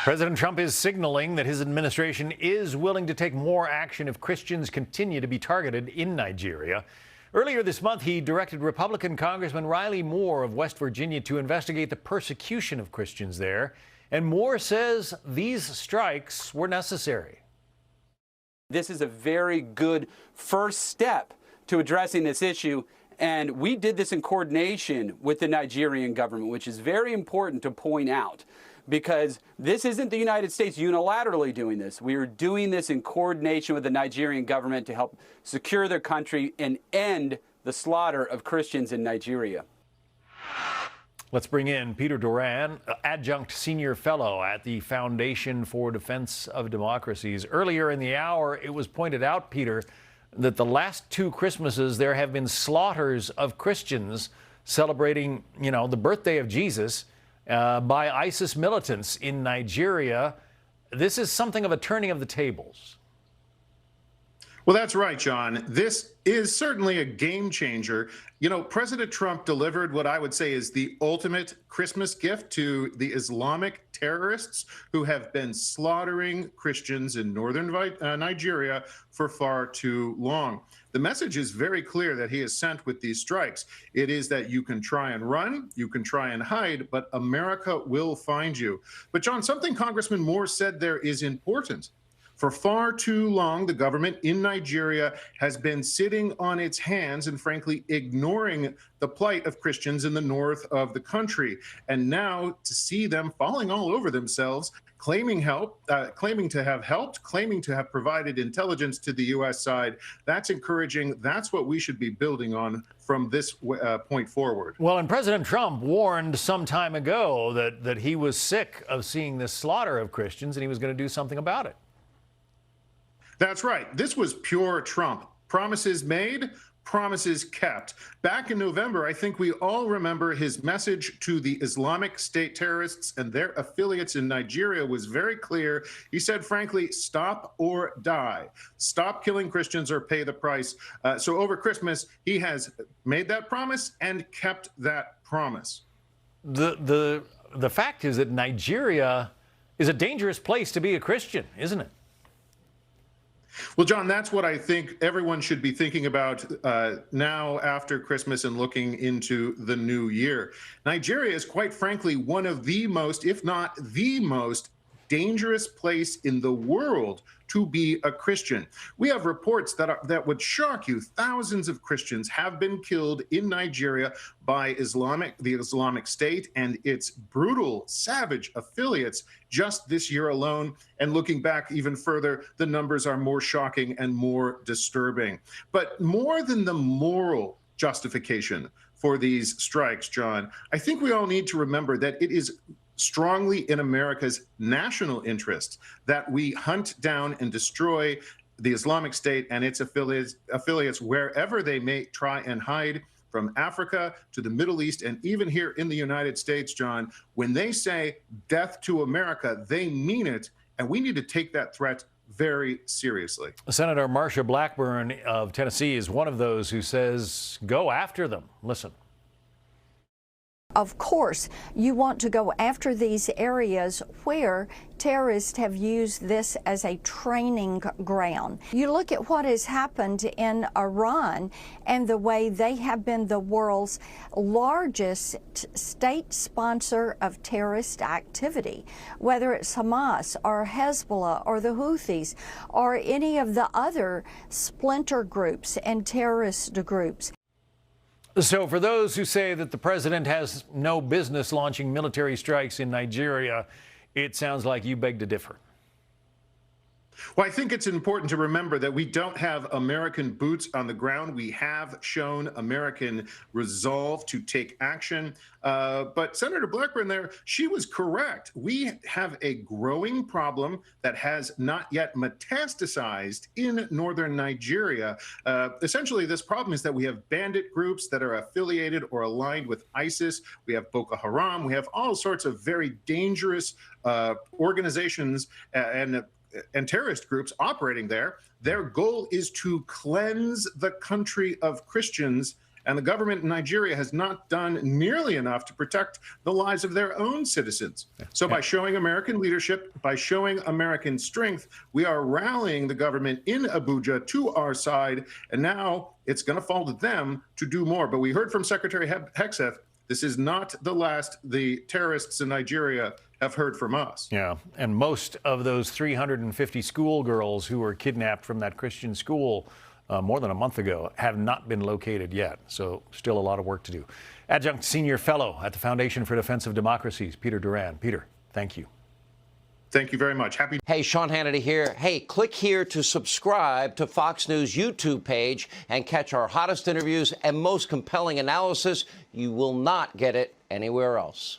President Trump is signaling that his administration is willing to take more action if Christians continue to be targeted in Nigeria. Earlier this month, he directed Republican Congressman Riley Moore of West Virginia to investigate the persecution of Christians there. And Moore says these strikes were necessary. This is a very good first step to addressing this issue. And we did this in coordination with the Nigerian government, which is very important to point out, because this isn't the United States unilaterally doing this. We are doing this in coordination with the Nigerian government to help secure their country and end the slaughter of Christians in Nigeria. Let's bring in Peter Doran, adjunct senior fellow at the Foundation for Defense of Democracies. Earlier in the hour, it was pointed out, Peter, that the last two Christmases there have been slaughters of Christians celebrating, the birthday of Jesus by ISIS militants in Nigeria. This is something of a turning of the tables. Well, that's right, John. This is certainly a game changer. President Trump delivered what I would say is the ultimate Christmas gift to the Islamic terrorists who have been slaughtering Christians in northern Nigeria for far too long. The message is very clear that he has sent with these strikes. It is that you can try and run, you can try and hide, but America will find you. But John, something Congressman Moore said there is important. For far too long, the government in Nigeria has been sitting on its hands and frankly ignoring the plight of Christians in the north of the country. And now to see them falling all over themselves, claiming help, claiming to have helped, claiming to have provided intelligence to the U.S. side, that's encouraging. That's what we should be building on from this point forward. Well, and President Trump warned some time ago that he was sick of seeing this slaughter of Christians and he was going to do something about it. That's right. This was pure Trump. Promises made, promises kept. Back in November, I think we all remember his message to the Islamic State terrorists and their affiliates in Nigeria was very clear. He said, frankly, stop or die. Stop killing Christians or pay the price. So over Christmas, he has made that promise and kept that promise. The fact is that Nigeria is a dangerous place to be a Christian, isn't it? Well, John, that's what I think everyone should be thinking about now after Christmas and looking into the new year. Nigeria is quite frankly one of the most, if not the most, dangerous place in the world to be a Christian. We have reports that would shock you. Thousands of Christians have been killed in Nigeria by the Islamic State and its brutal, savage affiliates just this year alone. And looking back even further, the numbers are more shocking and more disturbing. But more than the moral justification for these strikes, John, I think we all need to remember that it is strongly in America's national interest that we hunt down and destroy the Islamic State and its affiliates wherever they may try and hide, from Africa to the Middle East, and even here in the United States, John. When they say death to America, they mean it, and we need to take that threat very seriously. Senator Marsha Blackburn of Tennessee is one of those who says go after them. Listen. Of course, you want to go after these areas where terrorists have used this as a training ground. You look at what has happened in Iran and the way they have been the world's largest state sponsor of terrorist activity, whether it's Hamas or Hezbollah or the Houthis or any of the other splinter groups and terrorist groups. So for those who say that the president has no business launching military strikes in Nigeria, it sounds like you beg to differ. Well, I think it's important to remember that we don't have American boots on the ground. We have shown American resolve to take action. But Senator Blackburn there, she was correct. We have a growing problem that has not yet metastasized in northern Nigeria. Essentially, this problem is that we have bandit groups that are affiliated or aligned with ISIS. We have Boko Haram. We have all sorts of very dangerous organizations and terrorist groups operating there. Their goal is to cleanse the country of Christians And the government in Nigeria has not done nearly enough to protect the lives of their own citizens. So by showing American leadership, by showing American strength, we are rallying the government in Abuja to our side. And now it's going to fall to them to do more. But we heard from Secretary Hegseth, this is not the last the terrorists in Nigeria have heard from us. Yeah, and most of those 350 schoolgirls who were kidnapped from that Christian school more than a month ago have not been located yet. So still a lot of work to do. Adjunct Senior Fellow at the Foundation for Defense of Democracies, Peter Doran. Peter, thank you. Thank you very much. Happy. Hey, Sean Hannity here. Hey, click here to subscribe to Fox News YouTube page and catch our hottest interviews and most compelling analysis. You will not get it anywhere else.